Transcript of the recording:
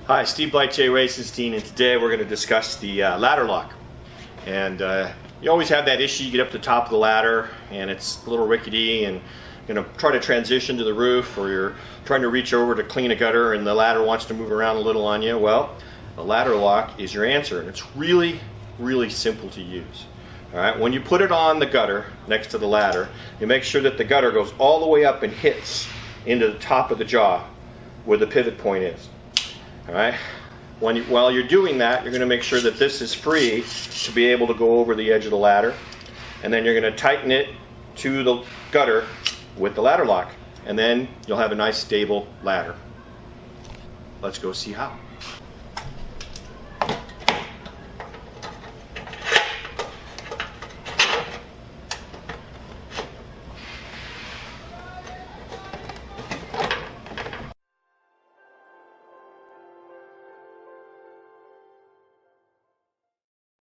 Hi, Steve like J.Racenstein, and today we're going to discuss the ladder lock. And you always have that issue. You get up to the top of the ladder and it's a little rickety, and you're going to try to transition to the roof, or you're trying to reach over to clean a gutter and the ladder wants to move around a little on you. Well, the ladder lock is your answer, and it's really simple to use. All right, when you put it on the gutter next to the ladder, you make sure that the gutter goes all the way up and hits into the top of the jaw where the pivot point is. All right. While you're doing that, you're going to make sure that this is free to be able to go over the edge of the ladder, and then you're going to tighten it to the gutter with the ladder lock, and then you'll have a nice stable ladder. Let's go see how.